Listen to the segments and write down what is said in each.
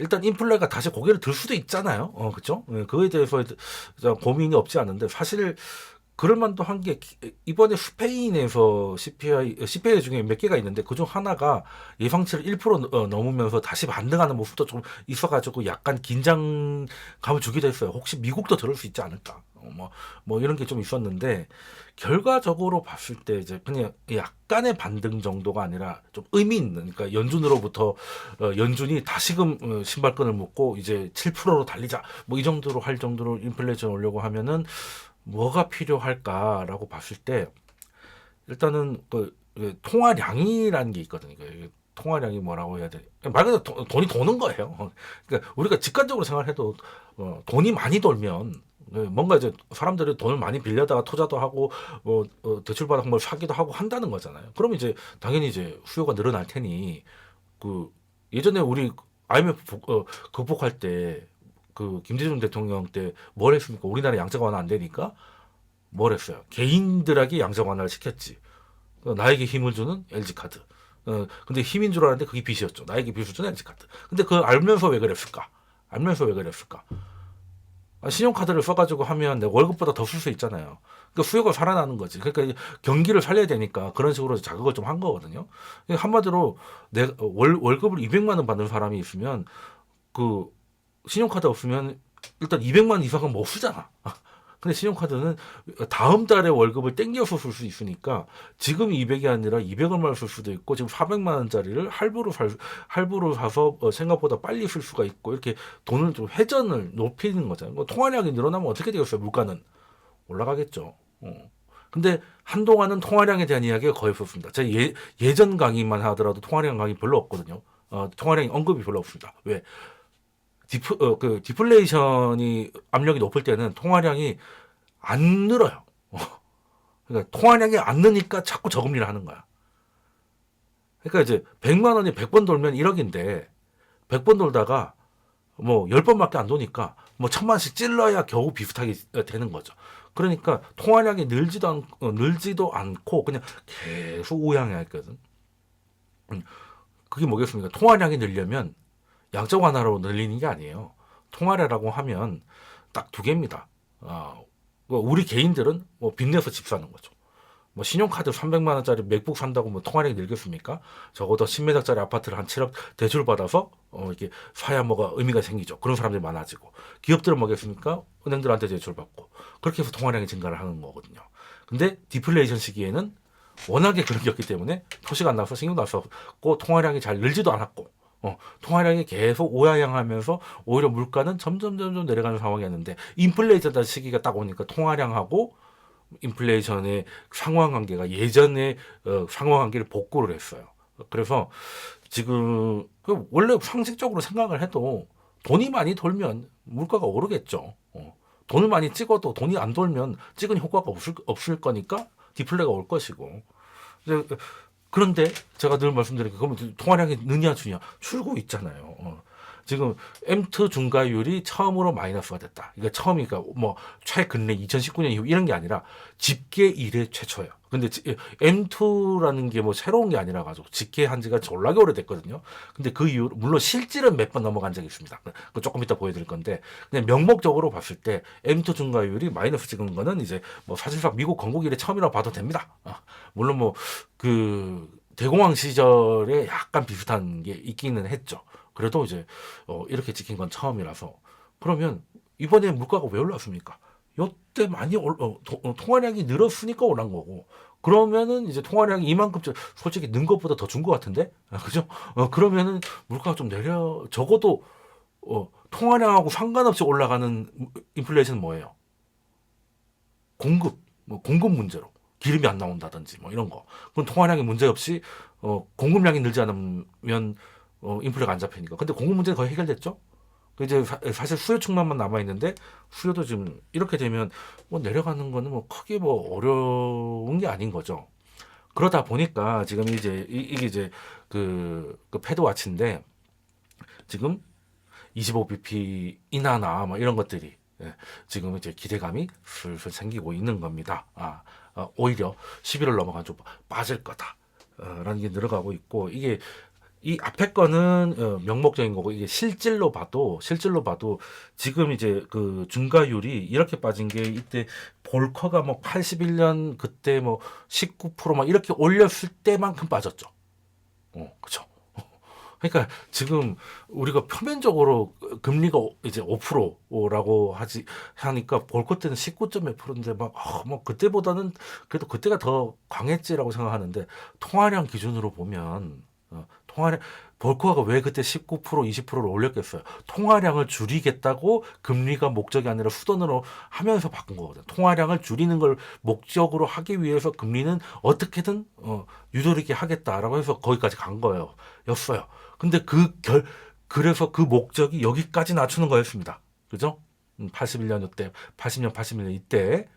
일단 인플레가 다시 고개를 들 수도 있잖아요. 그죠? 예, 그거에 대해서 고민이 없지 않은데 사실 그럴 만도 한 게 이번에 스페인에서 CPI 중에 몇 개가 있는데 그중 하나가 예상치를 1% 넘으면서 다시 반등하는 모습도 좀 있어가지고 약간 긴장감을 주기도 했어요. 혹시 미국도 들을 수 있지 않을까? 뭐 이런 게 좀 있었는데 결과적으로 봤을 때 이제 그냥 약간의 반등 정도가 아니라 좀 의미 있는, 그러니까 연준으로부터 연준이 다시금 신발끈을 묶고 이제 7%로 달리자 뭐 이 정도로 할 정도로 인플레이션 오려고 하면은 뭐가 필요할까라고 봤을 때 일단은 그 통화량이라는 게 있거든요. 통화량이 뭐라고 해야 돼? 말 그대로 돈이 도는 거예요. 그러니까 우리가 직관적으로 생각해도 돈이 많이 돌면 뭔가 이제 사람들이 돈을 많이 빌려다가 투자도 하고 대출 받아서 뭘 사기도 하고 한다는 거잖아요. 그럼 이제 당연히 이제 수요가 늘어날 테니 그 예전에 우리 IMF 극복할 때 그 김대중 대통령 때 뭘 했습니까? 우리나라 양적 완화 안 되니까 뭘 했어요? 개인들에게 양적 완화를 시켰지. 나에게 힘을 주는 LG 카드. 근데 힘인 줄 알았는데 그게 빚이었죠. 나에게 빚을 주는 LG 카드. 근데 그걸 알면서 왜 그랬을까? 알면서 왜 그랬을까? 신용카드를 써가지고 하면 내 월급보다 더 쓸 수 있잖아요. 그러니까 수요가 살아나는 거지. 그러니까 이제 경기를 살려야 되니까 그런 식으로 자극을 좀 한 거거든요. 그러니까 한마디로 내 월급을 200만 원 받는 사람이 있으면 그 신용카드 없으면 일단 200만 원 이상은 못 쓰잖아. 근데 신용카드는 다음 달에 월급을 땡겨서 쓸 수 있으니까 지금 200이 아니라 200원만 쓸 수도 있고 지금 400만 원짜리를 할부로 사서 생각보다 빨리 쓸 수가 있고 이렇게 돈을 좀 회전을 높이는 거잖아요. 뭐 통화량이 늘어나면 어떻게 되겠어요? 물가는 올라가겠죠. 근데 한동안은 통화량에 대한 이야기가 거의 없었습니다. 제가 예전 강의만 하더라도 통화량 강의 별로 없거든요. 통화량이 언급이 별로 없습니다. 왜? 그 디플레이션이 압력이 높을 때는 통화량이 안 늘어요. 그러니까 통화량이 안 느니까 자꾸 저금리를 하는 거야. 그러니까 이제 100만 원이 100번 돌면 1억인데 100번 돌다가 뭐 10번밖에 안 도니까 뭐 1000만씩 찔러야 겨우 비슷하게 되는 거죠. 그러니까 통화량이 늘지도 않고 그냥 계속 우양해했거든. 그게 뭐겠습니까? 통화량이 늘려면 양적 완화로 늘리는 게 아니에요. 통화량이라고 하면 딱 두 개입니다. 우리 개인들은 뭐 빚내서 집 사는 거죠. 뭐 신용카드 300만 원짜리 맥북 산다고 뭐 통화량이 늘겠습니까? 적어도 10m짜리 아파트를 한 7억 대출 받아서 이렇게 사야 뭐가 의미가 생기죠. 그런 사람들이 많아지고 기업들은 뭐겠습니까? 은행들한테 대출 받고 그렇게 해서 통화량이 증가를 하는 거거든요. 근데 디플레이션 시기에는 워낙에 그런 게 없기 때문에 표시가 안 나서 신경도 안 썼고 통화량이 잘 늘지도 않았고 통화량이 계속 오야양하면서 오히려 물가는 점점 내려가는 상황이었는데 인플레이션 시기가 딱 오니까 통화량하고 인플레이션의 상호관계가 예전의 상호관계를 복구를 했어요. 그래서 지금 원래 상식적으로 생각을 해도 돈이 많이 돌면 물가가 오르겠죠. 돈을 많이 찍어도 돈이 안 돌면 찍은 효과가 없을 거니까 디플레가 올 것이고. 그런데 제가 늘 말씀드린 게 그러면 통화량이 느냐 주냐 줄고 있잖아요. 지금 M2 중과율이 처음으로 마이너스가 됐다. 이게 처음이니까 뭐 최근래 2019년 이후 이런 게 아니라 집계 이래 최초예요. 근데 M2라는 게 뭐 새로운 게 아니라 가지고 집계한 지가 졸라게 오래됐거든요. 근데 그 이후 물론 실질은 몇 번 넘어간 적이 있습니다. 그 조금 이따 보여드릴 건데 그냥 명목적으로 봤을 때 M2 중과율이 마이너스 찍은 거는 이제 뭐 사실상 미국 건국 이래 처음이라고 봐도 됩니다. 물론 뭐 그 대공황 시절에 약간 비슷한 게 있기는 했죠. 그래도 이제 이렇게 찍힌 건 처음이라서 그러면 이번에 물가가 왜 올랐습니까? 요때 많이 통화량이 늘었으니까 올란 거고 그러면은 이제 통화량이 이만큼 솔직히 는 것보다 더 준 것 같은데 그죠? 그러면은 물가가 좀 적어도 통화량하고 상관없이 올라가는 인플레이션은 뭐예요? 공급 문제로 기름이 안 나온다든지 뭐 이런 거. 그럼 통화량이 문제 없이 공급량이 늘지 않으면 인플레가 안 잡히니까. 근데 공급 문제는 거의 해결됐죠? 이제 사실 수요 측만만 남아 있는데 수요도 지금 이렇게 되면 뭐 내려가는 거는 뭐 크게 뭐 어려운 게 아닌 거죠. 그러다 보니까 지금 이제 이게 이제 그 패드 와치인데 지금 25bp 인하나 뭐 이런 것들이 지금 이제 기대감이 슬슬 생기고 있는 겁니다. 오히려 11월 넘어간 좀 빠질 거다. 라는 게 늘어가고 있고 이게 이 앞에 거는 명목적인 거고 이게 실질로 봐도 지금 이제 그 중과율이 이렇게 빠진 게 이때 볼커가 뭐 81년 그때 뭐 19%막 이렇게 올렸을 때만큼 빠졌죠. 그쵸. 그러니까 지금 우리가 표면적으로 금리가 이제 5%라고 하니까 볼거 때는 19점 몇 프로인데 뭐 그때보다는 그래도 그때가 더 강했지라고 생각하는데 통화량 기준으로 보면 통화량 볼코가 왜 그때 19% 20%를 올렸겠어요? 통화량을 줄이겠다고 금리가 목적이 아니라 수돈으로 하면서 바꾼 거거든요. 통화량을 줄이는 걸 목적으로 하기 위해서 금리는 어떻게든 유도리게 하겠다라고 해서 거기까지 간 거예요. 였어요. 근데 그래서 그 목적이 여기까지 낮추는 거였습니다. 그죠? 81년 이때, 80년, 81년 이때.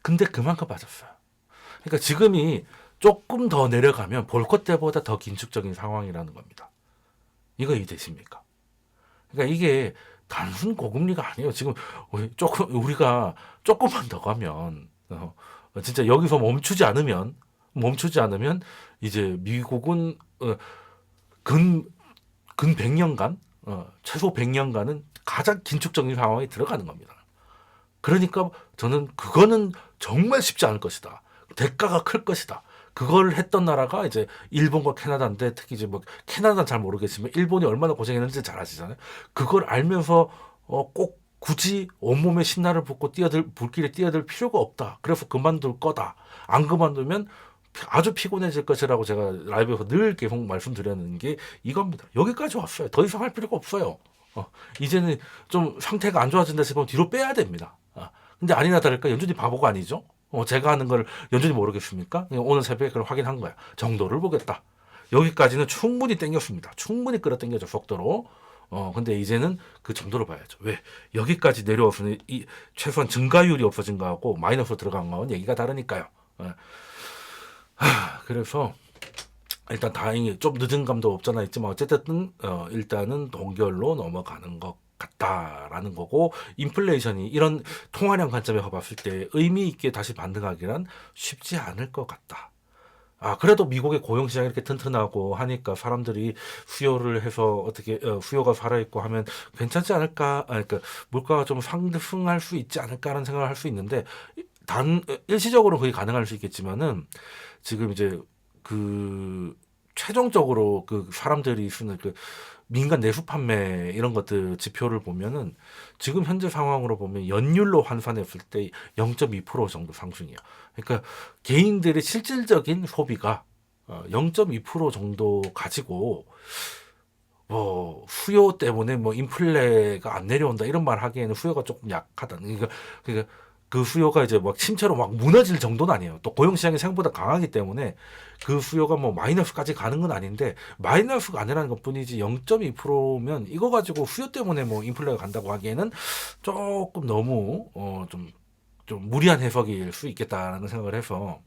근데 그만큼 빠졌어요. 그러니까 지금이 조금 더 내려가면 볼것 때보다 더 긴축적인 상황이라는 겁니다. 이거 이해되십니까? 그러니까 이게 단순 고금리가 아니에요. 지금 우리가 조금만 더 가면 진짜 여기서 멈추지 않으면 이제 미국은 근 100년간 최소 100년간은 가장 긴축적인 상황에 들어가는 겁니다. 그러니까 저는 그거는 정말 쉽지 않을 것이다. 대가가 클 것이다. 그걸 했던 나라가 이제 일본과 캐나다인데 특히 이제 뭐 캐나다는 잘 모르겠지만 일본이 얼마나 고생했는지 잘 아시잖아요. 그걸 알면서 꼭 굳이 온몸에 신나를 붓고 불길에 뛰어들 필요가 없다. 그래서 그만둘 거다. 안 그만두면 아주 피곤해질 것이라고 제가 라이브에서 늘 계속 말씀드리는 게 이겁니다. 여기까지 왔어요. 더 이상 할 필요가 없어요. 이제는 좀 상태가 안 좋아진다 싶으면 뒤로 빼야 됩니다. 근데 아니나 다를까 연준이 바보가 아니죠. 제가 하는 걸 연준이 모르겠습니까? 오늘 새벽에 그걸 확인한 거야. 정도를 보겠다. 여기까지는 충분히 땡겼습니다. 충분히 끌어당겨져 속도로. 근데 이제는 그 정도로 봐야죠. 왜? 여기까지 내려와서는 최소한 증가율이 없어진 거하고 마이너스로 들어간 거는 얘기가 다르니까요. 그래서 일단 다행히 좀 늦은 감도 없잖아 있지만 어쨌든 일단은 동결로 넘어가는 것 같다라는 거고 인플레이션이 이런 통화량 관점에서 봤을 때 의미 있게 다시 반등하기란 쉽지 않을 것 같다. 그래도 미국의 고용시장이 이렇게 튼튼하고 하니까 사람들이 수요를 해서 어떻게 수요가 살아있고 하면 괜찮지 않을까? 그러니까 물가가 좀 상승할 수 있지 않을까라는 생각을 할 수 있는데 일시적으로 그게 가능할 수 있겠지만은 지금 이제 그 최종적으로 그 사람들이 쓰는 그 민간 내수 판매 이런 것들 지표를 보면은 지금 현재 상황으로 보면 연율로 환산했을 때 0.2% 정도 상승이에요. 그러니까 개인들의 실질적인 소비가 0.2% 정도 가지고 뭐 수요 때문에 뭐 인플레가 안 내려온다 이런 말 하기에는 수요가 조금 약하다. 그러니까 그 수요가 이제 막 침체로 막 무너질 정도는 아니에요. 또 고용시장이 생각보다 강하기 때문에 그 수요가 뭐 마이너스까지 가는 건 아닌데 마이너스가 아니라는 것 뿐이지 0.2%면 이거 가지고 수요 때문에 뭐 인플레가 간다고 하기에는 조금 너무 좀 무리한 해석일 수 있겠다라는 생각을 해서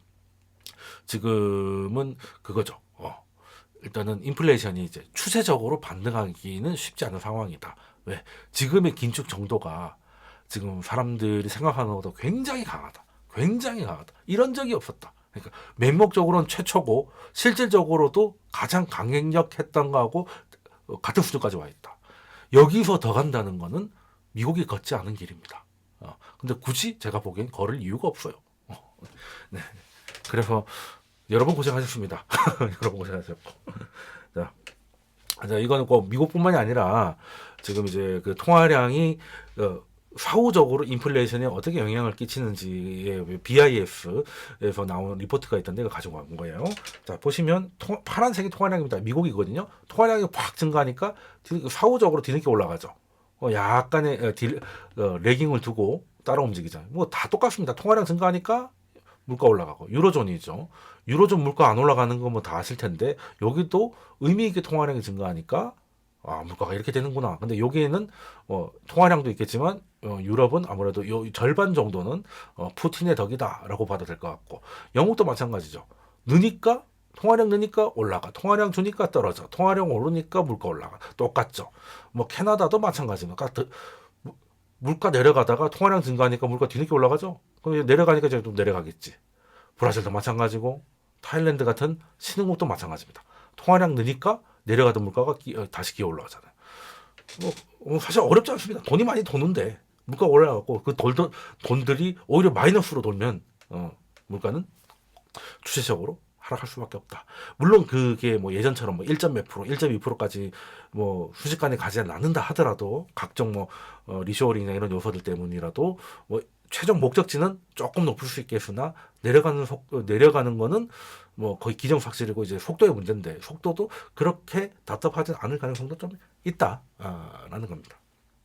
지금은 그거죠. 일단은 인플레이션이 이제 추세적으로 반등하기는 쉽지 않은 상황이다. 왜? 지금의 긴축 정도가 지금 사람들이 생각하는 것보다 굉장히 강하다. 굉장히 강하다. 이런 적이 없었다. 그러니까 면목적으로는 최초고 실질적으로도 가장 강력했던 거하고 같은 수준까지 와 있다. 여기서 더 간다는 거는 미국이 걷지 않은 길입니다. 근데 굳이 제가 보기엔 걸을 이유가 없어요. 네. 그래서 여러분 고생하셨습니다. 여러분 고생하셨고. 자, 이거는 꼭 미국뿐만이 아니라 지금 이제 그 통화량이 사후적으로 인플레이션에 어떻게 영향을 끼치는지의 BIS에서 나온 리포트가 있던데 이거 가지고 온 거예요. 자, 보시면 파란색이 통화량입니다. 미국이거든요. 통화량이 확 증가하니까 사후적으로 뒤늦게 올라가죠. 약간의 레깅을 두고 따라 움직이죠. 뭐 다 똑같습니다. 통화량 증가하니까 물가 올라가고 유로존이죠. 유로존 물가 안 올라가는 거 뭐 다 아실 텐데 여기도 의미 있게 통화량이 증가하니까 물가가 이렇게 되는구나. 근데 여기에는 통화량도 있겠지만 유럽은 아무래도 요 절반 정도는 푸틴의 덕이다라고 봐도 될 것 같고 영국도 마찬가지죠. 느니까 통화량 느니까 올라가, 통화량 주니까 떨어져, 통화량 오르니까 물가 올라가. 똑같죠. 뭐 캐나다도 마찬가지입니다. 물가 내려가다가 통화량 증가하니까 물가 뒤늦게 올라가죠. 그럼 내려가니까 이제 좀 내려가겠지. 브라질도 마찬가지고 타일랜드 같은 신흥국도 마찬가지입니다. 통화량 느니까 내려가던 물가가 다시 기어 올라가잖아요. 사실 어렵지 않습니다. 돈이 많이 도는데 물가가 올라가고 그 돈들이 오히려 마이너스로 돌면 물가는 추세적으로 하락할 수밖에 없다. 물론 그게 뭐 예전처럼 뭐 1점 몇 프로, 1.2%까지 뭐 순식간에 가지 않는다 하더라도 각종 뭐 리쇼어링이나 이런 요소들 때문이라도 뭐 최종 목적지는 조금 높을 수 있겠으나 내려가는 거는 뭐 거의 기정사실이고 이제 속도의 문제인데 속도도 그렇게 답답하지 않을 가능성도 좀 있다라는 겁니다.